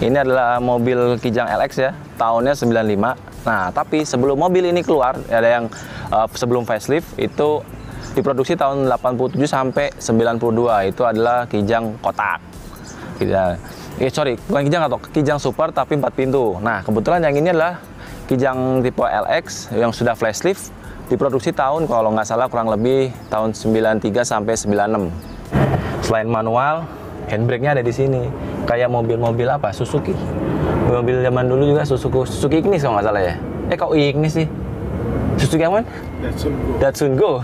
Ini adalah mobil Kijang LX ya, tahunnya 95. Nah, tapi sebelum mobil ini keluar, ada yang sebelum facelift itu diproduksi tahun 87 sampai 92. Itu adalah Kijang kotak. Sorry, bukan Kijang atau Kijang Super tapi 4 pintu. Nah, kebetulan yang ini adalah Kijang tipe LX yang sudah facelift, diproduksi tahun kalau nggak salah kurang lebih tahun 93 sampai 96. Selain manual, handbrake-nya ada di sini. Kayak mobil-mobil apa? Suzuki. Mobil zaman dulu juga Suzuki Ignis kalau nggak salah ya. Kok Ignis sih? Suzuki apa? Datsun Go.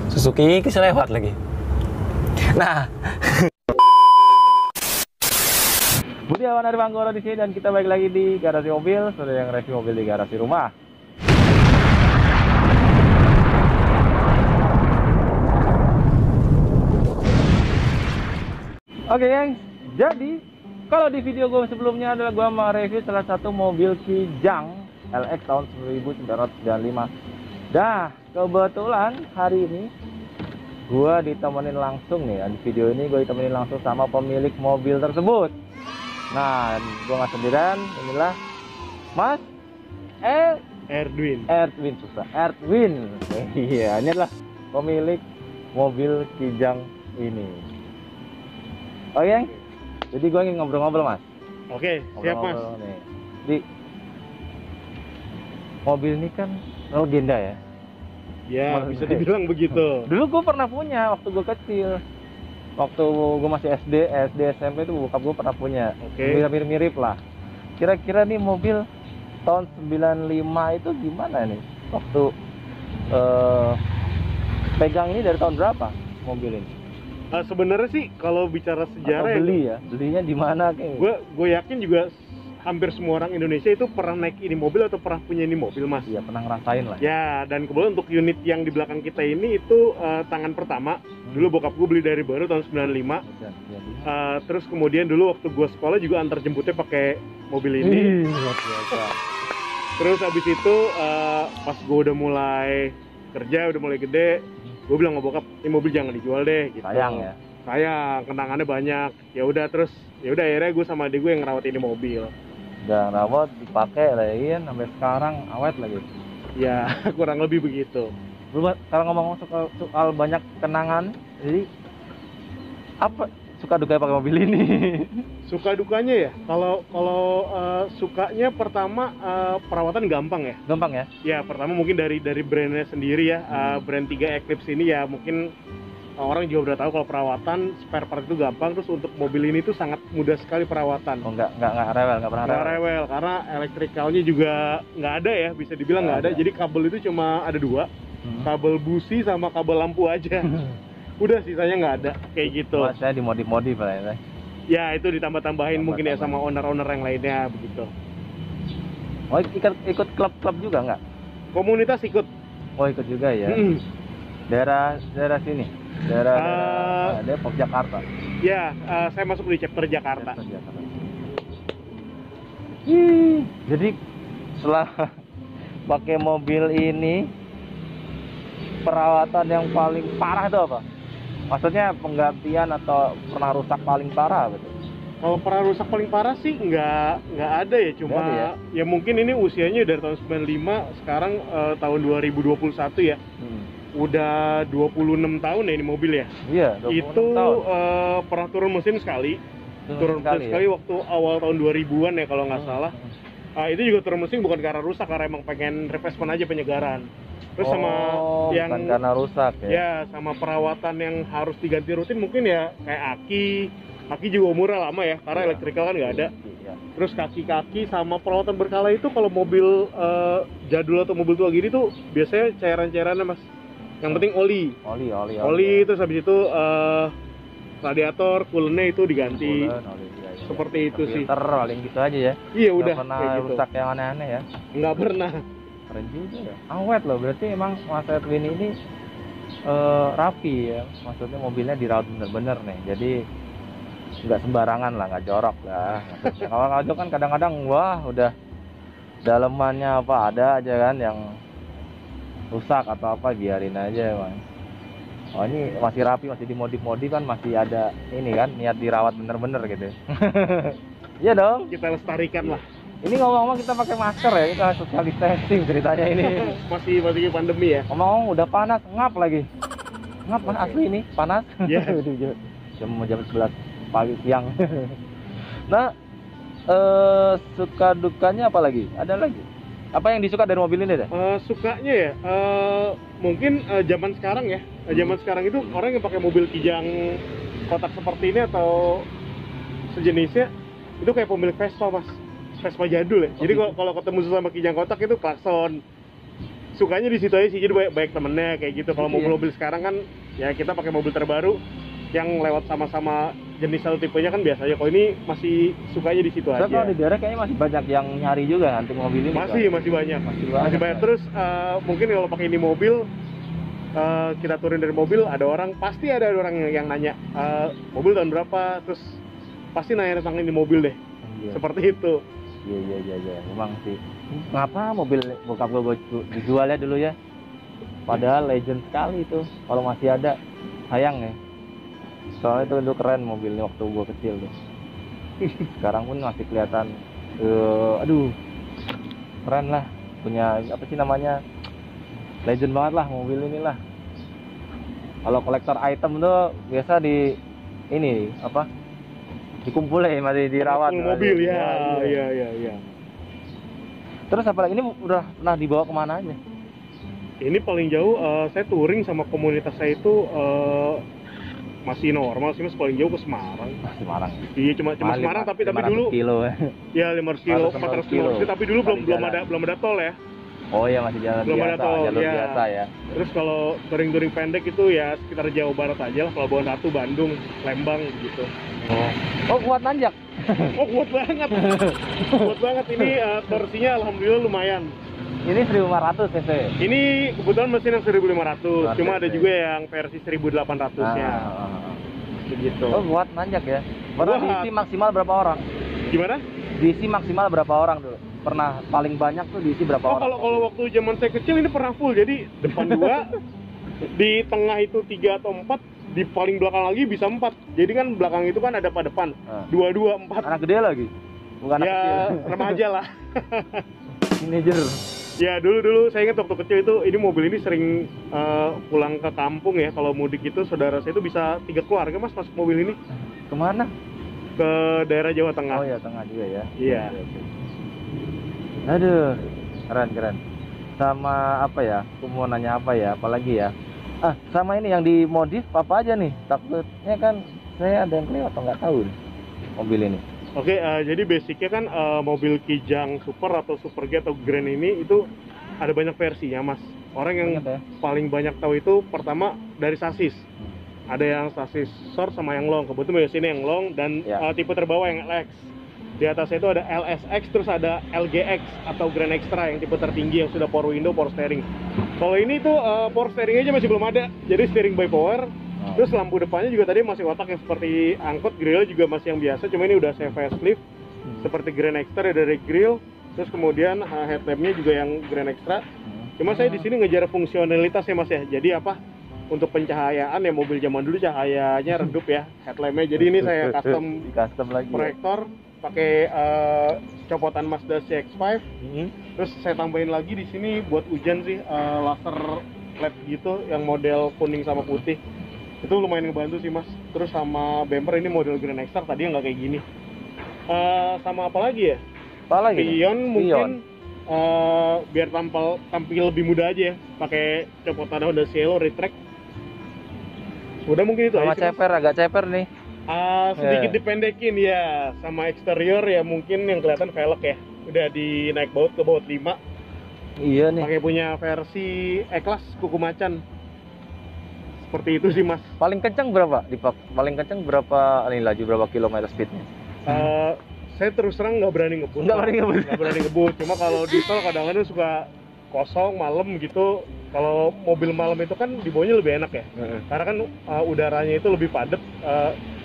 Suzuki Ignis lewat lagi. Nah, Budi Awan dari Banggoro di sini dan kita balik lagi di garasi mobil, sudah yang review mobil di garasi rumah. Oke, geng. Jadi, kalau di video gue sebelumnya adalah gue mereview salah satu mobil Kijang LX tahun 1995. Dah, kebetulan hari ini gue ditemenin langsung nih. Di video ini gue ditemenin langsung sama pemilik mobil tersebut. Nah, gue nggak sendirian. Inilah Mas Erdwin. Iya, ini adalah pemilik mobil Kijang ini. Oke, jadi gue ingin ngobrol-ngobrol, Mas. Oke, siap, Mas. Nih. Di mobil ini kan legenda ya? Ya, bisa dibilang begitu. Dulu gue pernah punya waktu gue kecil. Waktu gue masih SD, SMP itu bokap gue pernah punya. Oke. Mirip-mirip lah. Kira-kira nih mobil tahun 95 itu gimana nih? Waktu pegang ini dari tahun berapa mobil ini? Sebenarnya sih kalau bicara sejarah belinya di mana kayaknya? Gue yakin juga hampir semua orang Indonesia itu pernah naik ini mobil atau pernah punya ini mobil, Mas. Iya, pernah ngerasain lah. Ya, dan kebetulan untuk unit yang di belakang kita ini itu tangan pertama. Dulu bokap gue beli dari baru tahun 95. Terus kemudian dulu waktu gue sekolah juga antar jemputnya pakai mobil ini. Terus habis itu pas gue udah mulai kerja, udah mulai gede, gue bilang sama bokap, ini mobil jangan dijual deh gitu. Sayang ya. Sayang, kenangannya banyak. Ya udah akhirnya gue sama adik gue yang ngerawat ini mobil. Udah rawat, dipakai lagi sampai sekarang awet lagi. Ya, kurang lebih begitu. Kalau ngomong soal banyak kenangan, jadi apa suka duka pakai mobil ini? Suka dukanya ya, kalau sukanya pertama perawatan gampang ya. Gampang ya? Ya, pertama mungkin dari brandnya sendiri ya. Brand 3 Eclipse ini ya mungkin orang juga udah tahu kalau perawatan spare part itu gampang. Terus untuk mobil ini tuh sangat mudah sekali perawatan. Oh, nggak rewel, nggak pernah rewel karena elektrikalnya juga nggak ada ya, bisa dibilang nggak ada. Jadi kabel itu cuma ada 2, kabel busi sama kabel lampu aja. Udah, sisanya nggak ada kayak gitu. Saya dimodif-modif lah ya. Ya, itu ditambah-tambahin mungkin ya sama owner-owner yang lainnya begitu. Oh, ikut klub juga nggak? Komunitas ikut. Oh, ikut juga ya. Daerah sini. Daerah Depok, Jakarta. Ya, saya masuk di chapter Jakarta. Jadi setelah pakai mobil ini, perawatan yang paling parah itu apa? Maksudnya penggantian atau pernah rusak paling parah gitu? Kalau pernah rusak paling parah sih nggak ada ya, cuma ya mungkin ini usianya dari tahun 95, sekarang tahun 2021 ya. Udah 26 tahun ya ini mobil ya. Iya, 26 itu tahun. Pernah turun mesin sekali. Turun mesin sekali waktu awal tahun 2000-an ya kalau nggak salah. Itu juga turun mesin bukan karena rusak, karena emang pengen replacement aja, penyegaran. Terus sama yang bukan karena rusak ya. Ya, sama perawatan yang harus diganti rutin mungkin ya, kayak aki juga umurnya lama ya, karena elektrikal kan nggak ada. Terus kaki sama perawatan berkala itu kalau mobil jadul atau mobil tua gini tuh biasanya cairan-cairannya, Mas. Yang penting oli. Terus habis itu radiator, coolant-nya itu diganti. Seperti itu sih. Filter paling gitu aja ya. Iya, udah. Nggak pernah kayak rusak gitu. yang aneh-aneh ya. Nggak pernah. Keren juga ya. Awet loh, berarti emang Mas Edwin ini rapi ya. Maksudnya mobilnya dirawat bener-bener nih. Jadi nggak sembarangan lah, nggak jorok lah. Kalau ngajo kan kadang-kadang wah udah dalemannya apa ada aja kan yang rusak atau apa, biarin aja Bang. Oh, ini masih rapi, masih dimodif-modif kan, masih ada ini kan niat dirawat bener-bener gitu. Iya dong. kita lestarikan lah. Ini ngomong-ngomong kita pakai masker ya, kita social distancing ceritanya ini. masih pandemi ya. Ngomong-ngomong udah panas, ngap lagi. Ngap mas asli ini panas. Iya. jam 11 pagi siang. Nah, suka dukanya apa lagi? Ada lagi? Apa yang disuka dari mobil ini deh? Sukanya ya, mungkin zaman sekarang ya. Zaman sekarang itu orang yang pakai mobil kijang kotak seperti ini atau sejenisnya itu kayak pemilik Vespa mas. Vespa jadul ya. Jadi kalau ketemu sama kijang kotak itu klakson. Sukanya di situ aja sih. Jadi banyak temennya kayak gitu. Kalau mobil-mobil sekarang kan ya kita pakai mobil terbaru yang lewat sama-sama jenis satu tipenya kan biasanya. Kalau ini masih sukanya di situ aja. Kalau di daerah kayaknya masih banyak yang nyari juga hunting mobil ini. Masih banyak. Masih banyak. Terus mungkin kalau pakai ini mobil kita turun dari mobil pasti ada orang yang nanya mobil tahun berapa, terus pasti nanya tentang ini mobil deh. Seperti itu. Iya, memang sih. Ngapa mobil bokap gue dijual ya dulu ya? Padahal legend sekali itu. Kalau masih ada, sayang ya. Soalnya itu keren mobilnya waktu gue kecil tuh. Sekarang pun masih kelihatan. Aduh, keren lah. Punya apa sih namanya? Legend banget lah mobil ini lah. Kalau kolektor item tuh biasa di ini apa? Dikumpulin masih dirawat mobil ya. Iya. Terus apalagi ini udah pernah dibawa kemana aja? Ini paling jauh saya touring sama komunitas saya itu masih normal sih mas, paling jauh ke Semarang. Semarang. Iya cuma Semarang tapi dulu kilo. Ya 500 kilo, 400 kilo. Tapi dulu belum ada tol ya. Oh iya masih jalan belum biasa, ada tol, jalur ya. biasa ya. Terus kalau touring pendek itu ya sekitar Jawa Barat aja lah, Pelabuhan Ratu, Bandung, Lembang gitu. Oh kuat nanjak. Oh kuat banget. Kuat banget ini torsinya alhamdulillah lumayan. Ini 1500 cc. Ini kebetulan mesin yang 1500, cuma ada juga yang versi 1800-nya. Begitu. Oh kuat nanjak ya. Pernah diisi maksimal berapa orang? Gimana? Diisi maksimal berapa orang dulu? Pernah paling banyak tuh diisi berapa orang? Kalau waktu zaman saya kecil ini pernah full, jadi depan 2, di tengah itu 3 atau 4, di paling belakang lagi bisa 4. Jadi kan belakang itu kan ada pada depan, 2, 4. Anak gede lagi? Bukan anak kecil? Ya remaja lah. Teenager. Ya dulu saya ingat waktu kecil itu, ini mobil ini sering pulang ke kampung ya. Kalau mudik itu saudara saya itu bisa 3 keluarga mas masuk mobil ini. Kemana? Ke daerah Jawa Tengah. Oh ya tengah juga ya. Iya. Aduh, keren. Sama apa ya? Aku mau nanya apa ya? Apalagi ya? Sama ini yang dimodif apa aja nih? Takutnya kan saya ada yang kelewat atau nggak tahu nih, mobil ini. Oke, jadi basicnya kan mobil Kijang Super atau Super G atau Grand ini itu ada banyak versinya mas. Orang yang paling banyak tahu itu pertama dari sasis. Ada yang sasis short sama yang long. Kebetulan sini yang long dan tipe terbawah yang LX. Di atasnya itu ada LSX, terus ada LGX atau Grand Extra yang tipe tertinggi yang sudah power window, power steering. Kalau ini tuh power steering aja masih belum ada, jadi steering by power. Terus lampu depannya juga tadi masih kotak yang seperti angkot, grillnya juga masih yang biasa, cuma ini udah saya facelift seperti Grand Extra dari grill. Terus kemudian headlampnya juga yang Grand Extra. Cuma saya di sini ngejar fungsionalitas ya mas ya. Jadi apa? Untuk pencahayaan ya mobil zaman dulu cahayanya redup ya headlampnya. Jadi ini saya custom lagi proyektor. Pakai copotan Mazda CX-5, terus saya tambahin lagi di sini buat hujan sih laser LED gitu yang model kuning sama putih, itu lumayan ngebantu sih mas. Terus sama bumper ini model Grand Extra tadi yang nggak kayak gini. Sama apa lagi ya? Pion mungkin biar tampil lebih muda aja ya, pakai copotan Honda Cielo retract. Udah mungkin itu sama aja. Agak ceper nih. Sedikit dipendekin ya, sama eksterior ya mungkin yang kelihatan velg ya, udah dinaik baut ke baut 5. Iya nih. Pakai punya versi E-Class kuku macan. Seperti itu sih mas. Paling kencang berapa? Paling kencang berapa ini laju berapa kilometer speednya? Saya terus terang nggak berani ngebut. Nggak berani ngebut. Cuma kalau di tol kadang-kadang suka kosong malam gitu. Kalau mobil malam itu kan dibawanya lebih enak ya, karena kan udaranya itu lebih padat.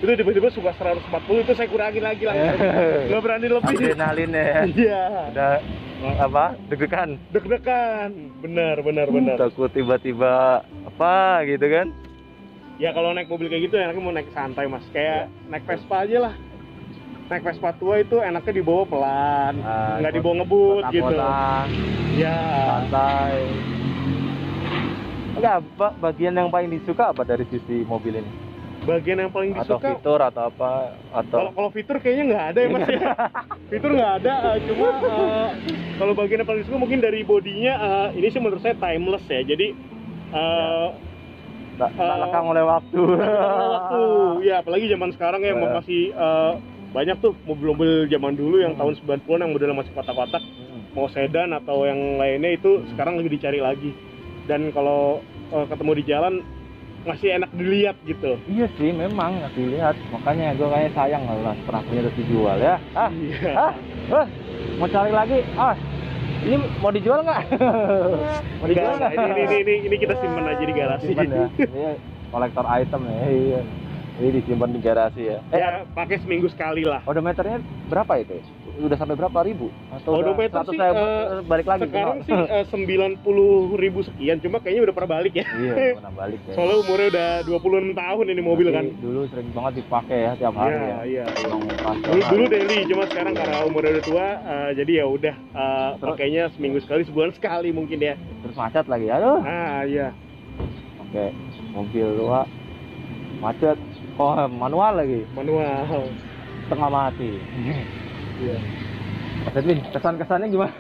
Itu tiba-tiba suka 140 itu saya kurangin lagi langsung. Nggak berani lebih. Adrenalin ya. Iya. Udah apa? Deg-degan. Benar. Takut tiba-tiba apa gitu kan? Ya kalau naik mobil kayak gitu enaknya mau naik santai mas, kayak naik Vespa aja lah. naik Vespa tua itu enaknya dibawa pelan, nggak dibawa ngebut gitu. Ya. Santai. Enggak, bagian yang paling disuka apa dari sisi mobil ini? Bagian yang paling Atau disuka fitur atau apa? Atau kalau fitur kayaknya nggak ada ya mas ya. Fitur nggak ada, cuma kalau bagian yang paling disuka mungkin dari bodinya, ini sih menurut saya timeless ya. Jadi tak lekang oleh waktu. waktu ya, apalagi zaman sekarang ya masih banyak tuh mobil-mobil zaman dulu yang tahun 90-an yang modelnya masih kotak-kotak, mau sedan atau yang lainnya itu sekarang lagi dicari lagi. Dan kalau ketemu di jalan masih enak dilihat gitu. Iya sih, memang nggak dilihat. Makanya gue kayaknya sayang lah pernah punya terus dijual ya. Iya. Mau cari lagi? Ini mau dijual nggak? Mau dijual nggak? Ini kita simpen aja di garasi. Simpan ya. Ini kolektor item ya. Iya. Ini disimpan di garasi ya. Ya pakai seminggu sekali lah. Odometernya berapa itu? Udah sampai berapa ribu? Atau odometer sih balik lagi? Sekarang sih 90.000 sekian, cuma kayaknya udah pernah balik ya. Iya, pernah balik ya. Soalnya umurnya udah 26 tahun ini mobil kan. Dulu sering banget dipakai ya tiap hari ya. Iya. Dulu Dulu daily, cuma sekarang karena umurnya udah tua, jadi ya udah pakainya seminggu sekali, sebulan sekali mungkin ya. Terus macet lagi, aduh. Iya. Oke, mobil tua macet. Oh, manual lagi. Manual. Setengah mati. Iya. Mas Edwin, kesan-kesannya gimana?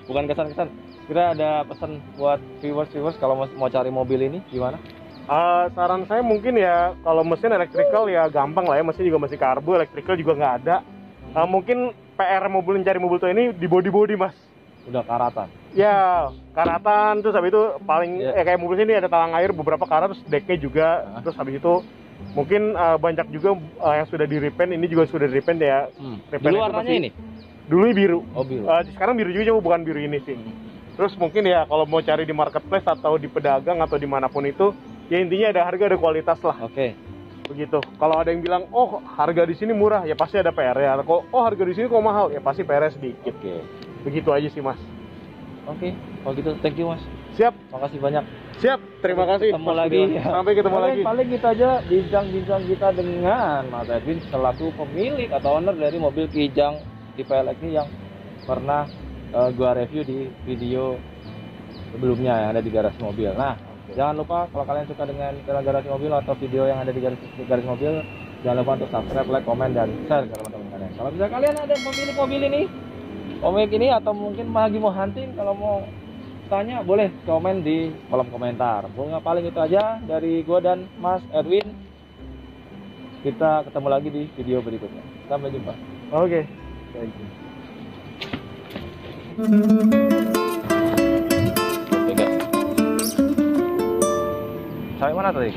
Bukan kesan-kesan. Kira ada pesan buat viewers kalau mau cari mobil ini gimana? Saran saya mungkin ya, kalau mesin elektrikal ya gampang lah ya, mesin juga masih karbo, elektrikal juga nggak ada. Mungkin PR mencari mobil tua ini di body mas. Udah karatan. Ya, karatan, terus habis itu paling kayak mobil ini ada talang air beberapa karat, terus decknya juga, terus habis itu mungkin banyak juga yang sudah di repaint, ini juga sudah di repaint ya. Dulu warnanya ini? Dulu biru. Oh biru. Sekarang biru juga, bukan biru ini sih. Terus mungkin ya kalau mau cari di marketplace atau di pedagang atau dimanapun itu, ya intinya ada harga, ada kualitas lah. Oke. Begitu. Kalau ada yang bilang, oh harga di sini murah, ya pasti ada PR ya. Kalau harga di sini kok mahal, ya pasti PR sedikit. Oke. Begitu aja sih mas. Oke. Kalau gitu, thank you mas. Siap. Makasih banyak. Siap, terima kasih. Ketemu lagi. Sampai ketemu lagi. Paling kita aja bincang-bincang kita dengan Mas Edwin selaku pemilik atau owner dari mobil Kijang tipe LX ini yang pernah gua review di video sebelumnya yang ada di garasi mobil. Nah, jangan lupa kalau kalian suka dengan garasi mobil atau video yang ada di garasi mobil, jangan lupa untuk subscribe, like, komen, dan share ke teman-teman kalian. Kalau bisa kalian ada pemilik mobil ini atau mungkin lagi mau hunting, kalau mau tanya boleh komen di kolom komentar. Paling itu aja dari gua dan Mas Edwin. Kita ketemu lagi di video berikutnya. Sampai jumpa. Oke. Thank you. Sampai mana tadi?